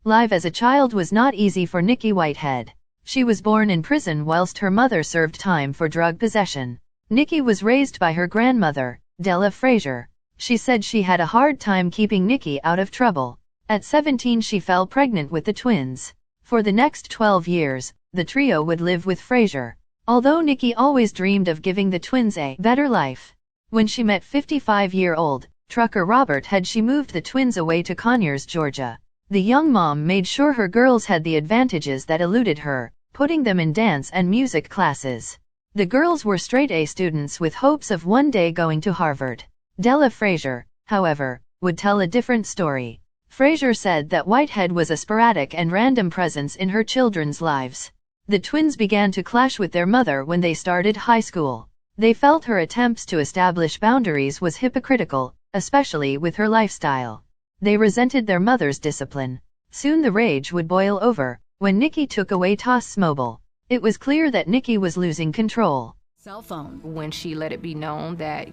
Life as a child was not easy for Nikki Whitehead. She was born in prison whilst her mother served time for drug possession. Nikki was raised by her grandmother, Della Frazier. She said she had a hard time keeping Nikki out of trouble. At 17 she fell pregnant with the twins. For the next 12 years, the trio would live with Frazier. Although Nikki always dreamed of giving the twins a better life. When she met 55-year-old trucker Robert Head, she moved the twins away to Conyers, Georgia. The young mom made sure her girls had the advantages that eluded her, putting them in dance and music classes. The girls were straight-A students with hopes of one day going to Harvard. Della Frazier, however, would tell a different story. Frazier said that Whitehead was a sporadic and random presence in her children's lives. The twins began to clash with their mother when they started high school. They felt her attempts to establish boundaries was hypocritical, especially with her lifestyle. They resented their mother's discipline. Soon the rage would boil over, when Nikki took away Tasmiyah. It was clear that Nikki was losing control. Cell phone. When she let it be known that,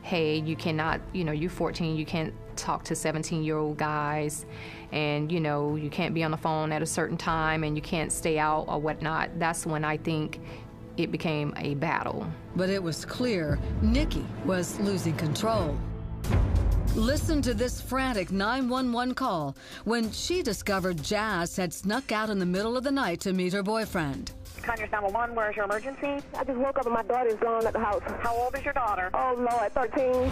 hey, you cannot, you're 14, you can't talk to 17-year-old guys, and, you can't be on the phone at a certain time, and you can't stay out or whatnot, that's when I think it became a battle. But it was clear Nikki was losing control. Listen to this frantic 911 call when she discovered Jazz had snuck out in the middle of the night to meet her boyfriend. Conyers 911, where's your emergency? I just woke up and my daughter's gone at the house. How old is your daughter? Oh, Lord, 13.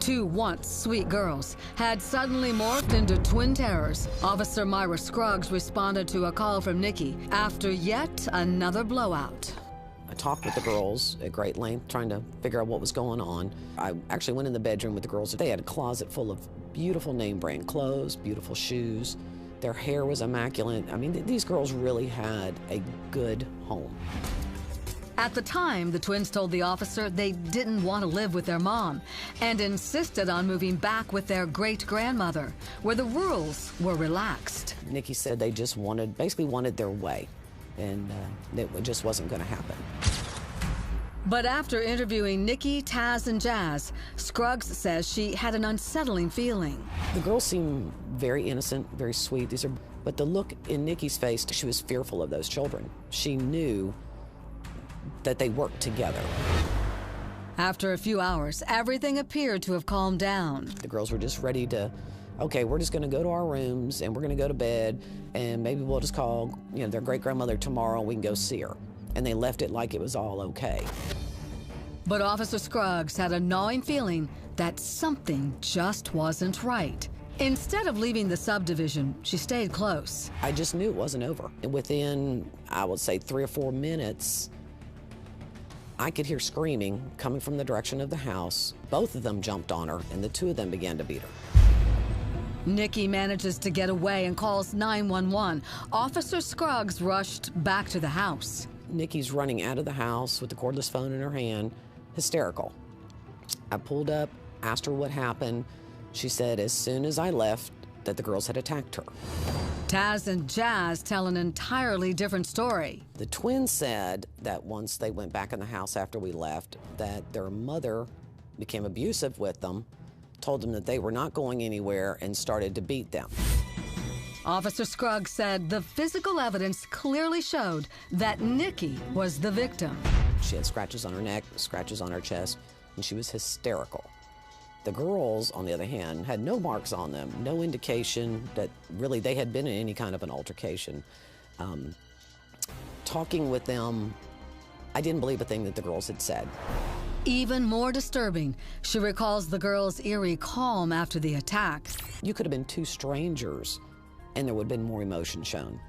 Two once sweet girls had suddenly morphed into twin terrors. Officer Myra Scruggs responded to a call from Nikki after yet another blowout. I talked with the girls at great length, trying to figure out what was going on. I actually went in the bedroom with the girls. They had a closet full of beautiful name brand clothes, beautiful shoes. Their hair was immaculate. I mean, these girls really had a good home. At the time, the twins told the officer they didn't want to live with their mom and insisted on moving back with their great-grandmother, where the rules were relaxed. Nikki said they just basically wanted their way, and it just wasn't going to happen. But after interviewing Nikki, Taz, and Jazz, Scruggs says she had an unsettling feeling. The girls seem very innocent, very sweet. But the look in Nikki's face, she was fearful of those children. She knew that they worked together. After a few hours, everything appeared to have calmed down. The girls were just ready to, okay, we're just gonna go to our rooms and we're gonna go to bed, and maybe we'll just call, their great-grandmother tomorrow and we can go see her. And they left it like it was all okay. But Officer Scruggs had a gnawing feeling that something just wasn't right. Instead of leaving the subdivision, she stayed close. I just knew it wasn't over. And within, I would say, 3 or 4 minutes, I could hear screaming coming from the direction of the house. Both of them jumped on her, and the two of them began to beat her. Nikki manages to get away and calls 911. Officer Scruggs rushed back to the house. Nikki's running out of the house with the cordless phone in her hand, hysterical. I pulled up, asked her what happened. She said as soon as I left that the girls had attacked her. Taz and Jazz tell an entirely different story. The twins said that once they went back in the house after we left, that their mother became abusive with them, told them that they were not going anywhere, and started to beat them. Officer Scruggs said the physical evidence clearly showed that Nikki was the victim. She had scratches on her neck, scratches on her chest, and she was hysterical. The girls, on the other hand, had no marks on them, no indication that really they had been in any kind of an altercation. Talking with them, I didn't believe a thing that the girls had said. Even more disturbing, she recalls the girls' eerie calm after the attack. You could have been two strangers, and there would have been more emotion shown.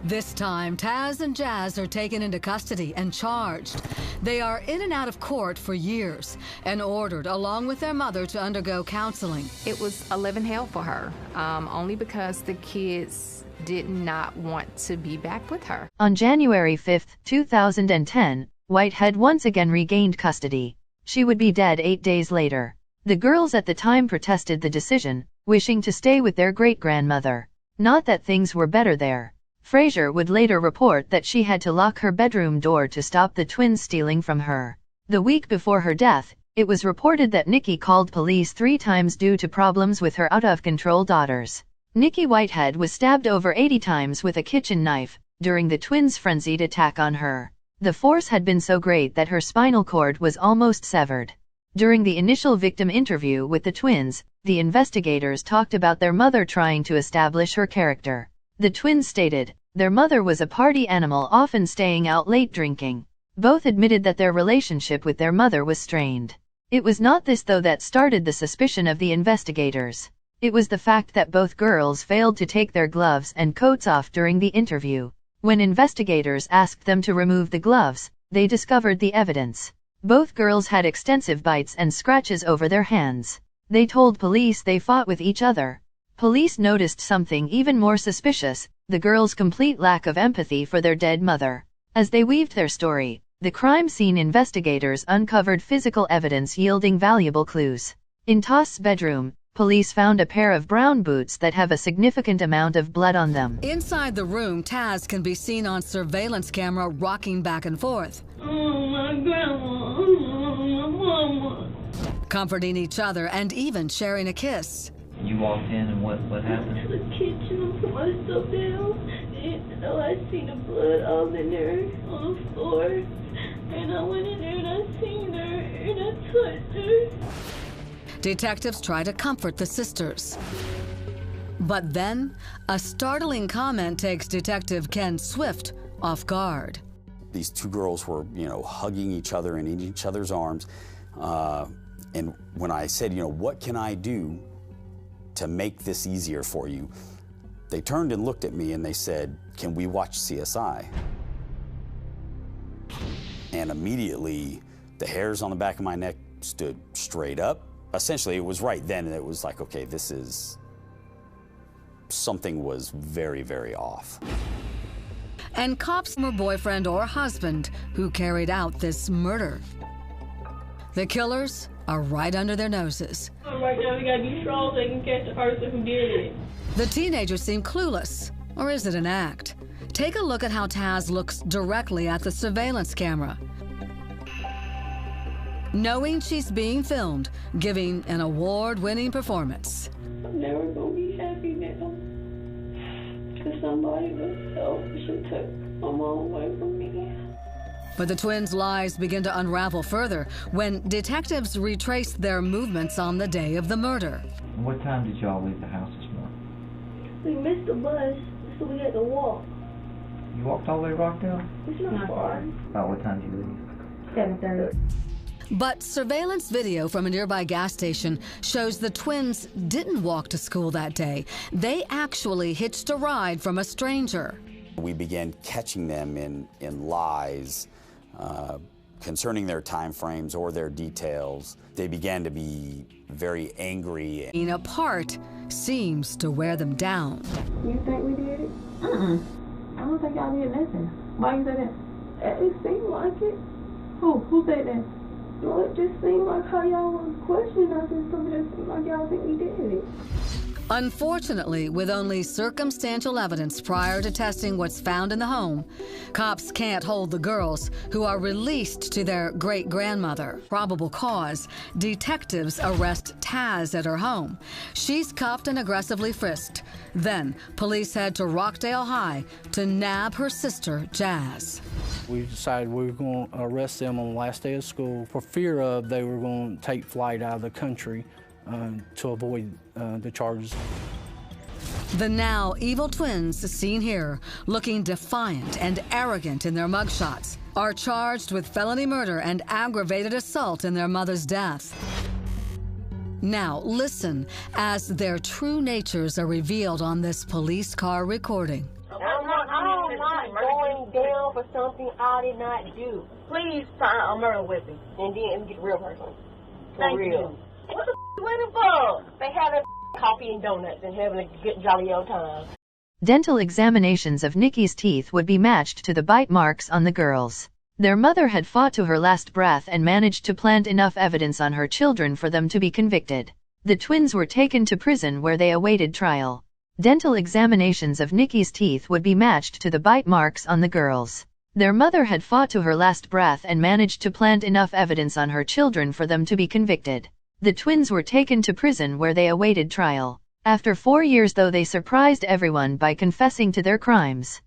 This time, Taz and Jazz are taken into custody and charged. They are in and out of court for years and ordered, along with their mother, to undergo counseling. It was a living hell for her, only because the kids did not want to be back with her. On January 5, 2010, Whitehead once again regained custody. She would be dead 8 days later. The girls at the time protested the decision, wishing to stay with their great-grandmother. Not that things were better there. Frazier would later report that she had to lock her bedroom door to stop the twins stealing from her. The week before her death, it was reported that Nikki called police 3 times due to problems with her out-of-control daughters. Nikki Whitehead was stabbed over 80 times with a kitchen knife during the twins' frenzied attack on her. The force had been so great that her spinal cord was almost severed. During the initial victim interview with the twins, the investigators talked about their mother trying to establish her character. The twins stated, their mother was a party animal, often staying out late drinking. Both admitted that their relationship with their mother was strained. It was not this though that started the suspicion of the investigators. It was the fact that both girls failed to take their gloves and coats off during the interview. When investigators asked them to remove the gloves, they discovered the evidence. Both girls had extensive bites and scratches over their hands. They told police they fought with each other. Police noticed something even more suspicious, the girls' complete lack of empathy for their dead mother. As they weaved their story, the crime scene investigators uncovered physical evidence yielding valuable clues. In Tas's bedroom, police found a pair of brown boots that have a significant amount of blood on them. Inside the room, Tas can be seen on surveillance camera rocking back and forth. Oh, my grandma. Oh, my mama. Comforting each other and even sharing a kiss. You walked in and what happened? To the kitchen and put my stuff down. And I seen the blood all in there on the floor. And I went in there and I seen her and I touched her. Detectives try to comfort the sisters. But then, a startling comment takes Detective Ken Swift off guard. These two girls were, hugging each other and in each other's arms. And when I said, what can I do to make this easier for you? They turned and looked at me and they said, can we watch CSI? And immediately, the hairs on the back of my neck stood straight up. Essentially, it was right then, and it was like, okay, something was very, very off. And cops' former boyfriend or husband who carried out this murder. The killers are right under their noses. Right now, we gotta be strong so they can catch the person who did it. The teenagers seem clueless, or is it an act? Take a look at how Tas looks directly at the surveillance camera. Knowing she's being filmed, giving an award-winning performance. I'm never gonna be happy now. Because somebody was selfish and took my mom away from me. But the twins' lies begin to unravel further when detectives retrace their movements on the day of the murder. What time did y'all leave the house this morning? We missed the bus, so we had to walk. You walked all the way to Rockdale? It's not far. About what time did you leave? 7:30. But surveillance video from a nearby gas station shows the twins didn't walk to school that day. They actually hitched a ride from a stranger. We began catching them in lies concerning their time frames or their details. They began to be very angry. Being apart seems to wear them down. You think we did it? I don't think y'all did nothing. Why you say that? It seemed like it. Who said that? Well, it just seemed like how y'all was questioning us and stuff. It just seemed like y'all think we did it. Unfortunately, with only circumstantial evidence prior to testing what's found in the home, cops can't hold the girls, who are released to their great-grandmother. Probable cause, detectives arrest Tas at her home. She's cuffed and aggressively frisked. Then, police head to Rockdale High to nab her sister, Jazz. We decided we were going to arrest them on the last day of school for fear of they were going to take flight out of the country to avoid the charges. The now evil twins seen here, looking defiant and arrogant in their mugshots, are charged with felony murder and aggravated assault in their mother's death. Now listen as their true natures are revealed on this police car recording. I'm not going down for something I did not do. Please find a murder weapon and then get the real person. For real. What the waiting for? They having coffee and donuts and having a good jolly old time. Dental examinations of Nikki's teeth would be matched to the bite marks on the girls. Their mother had fought to her last breath and managed to plant enough evidence on her children for them to be convicted. The twins were taken to prison where they awaited trial. Dental examinations of Nikki's teeth would be matched to the bite marks on the girls. Their mother had fought to her last breath and managed to plant enough evidence on her children for them to be convicted. The twins were taken to prison where they awaited trial. After 4 years though, they surprised everyone by confessing to their crimes.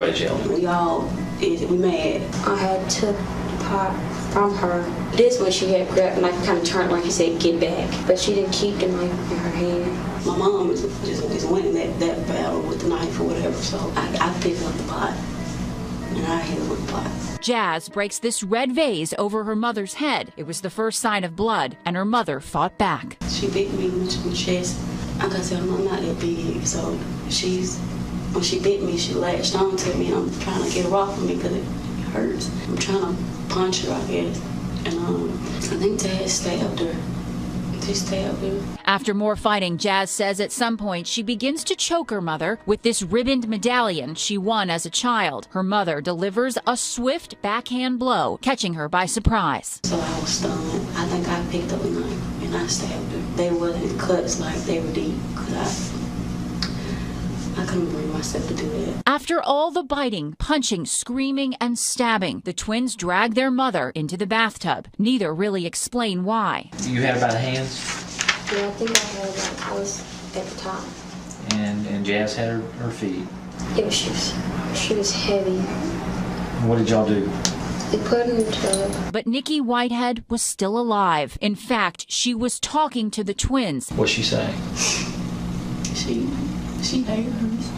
We mad. I had took pot from her. This one she had grabbed, like kind of turned like you said, get back. But she didn't keep the knife in her hand. My mom is winning that battle with the knife or whatever, so I picked up the pot and I hit her with the pot. Jazz breaks this red vase over her mother's head. It was the first sign of blood, and her mother fought back. She bit me in the chest. Like I said, I'm not that big, so when she bit me, she latched on to me, and I'm trying to get her off of me because it hurts. I'm trying to punch her, I guess, and I think Dad stabbed her. He stabbed her. After more fighting, Jazz says at some point she begins to choke her mother with this ribboned medallion she won as a child. Her mother delivers a swift backhand blow, catching her by surprise. So I was stunned. I think I picked up a knife and I stabbed her. They wasn't cuts like they were deep because I couldn't bring myself to do that. After all the biting, punching, screaming, and stabbing, the twins drag their mother into the bathtub. Neither really explain why. You had it by the hands? Yeah, I think I had I was at the top. And Jazz had her feet. Yeah, she was heavy. And what did y'all do? They put her in the tub. But Nikki Whitehead was still alive. In fact, she was talking to the twins. What's she saying? She hated us.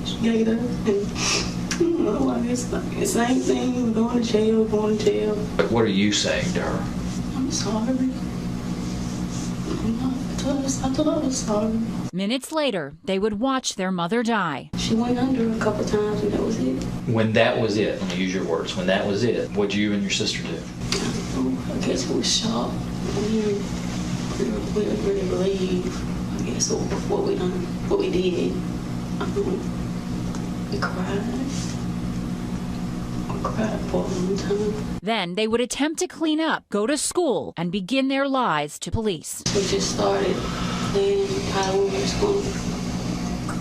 She hated us. And I don't know, I guess like the same thing. We're going to jail, But what are you saying to her? I'm sorry. I thought I was sorry. Minutes later, they would watch their mother die. She went under a couple times and that was it. When that was it, let me use your words, when that was it, what'd you and your sister do? I guess we was shocked. We didn't really believe. I guess what we did. We cried. We cried for a long time. Then they would attempt to clean up, go to school, and begin their lies to police. We just started planning how we were going to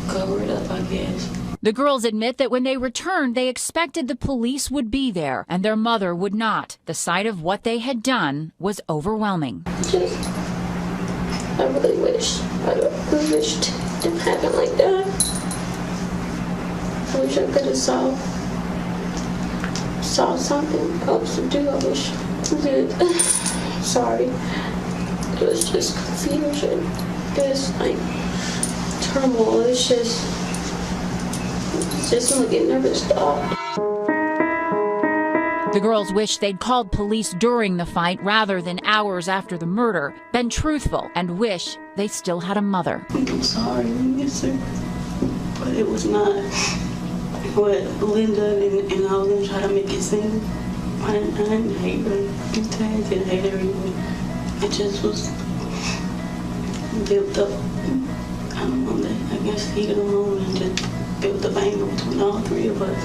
cover it up, I guess. The girls admit that when they returned, they expected the police would be there, and their mother would not. The sight of what they had done was overwhelming. I really wished it didn't happen like that. I wish I could have saw something else to do. I wish I did. Sorry. It was just confusion. It was like turmoil. It's just like it never stopped. The girls wish they'd called police during the fight rather than hours after the murder, been truthful, and wish they still had a mother. I'm sorry, I miss her. But it was not what Linda and all of them try to make it seem. I didn't hate her. I didn't hate her either. It just was built up. I don't know, that I guess heated alone and just built up anger between all three of us.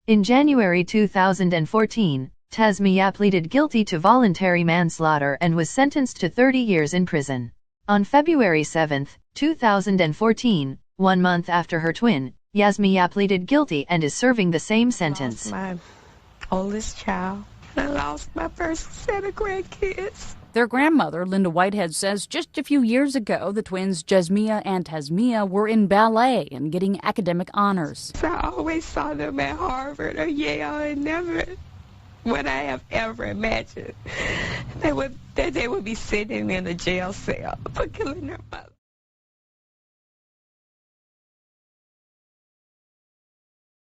In January 2014, Tasmiyah pleaded guilty to voluntary manslaughter and was sentenced to 30 years in prison. On February 7, 2014, 1 month after her twin, Jasmiyah pleaded guilty and is serving the same sentence. I lost my oldest child. I lost my first set of grandkids. Their grandmother, Linda Whitehead, says just a few years ago, the twins Jasmiyah and Tasmiyah were in ballet and getting academic honors. So I always saw them at Harvard or Yale, and never would I have ever imagined that they would be sitting in a jail cell for killing their mother.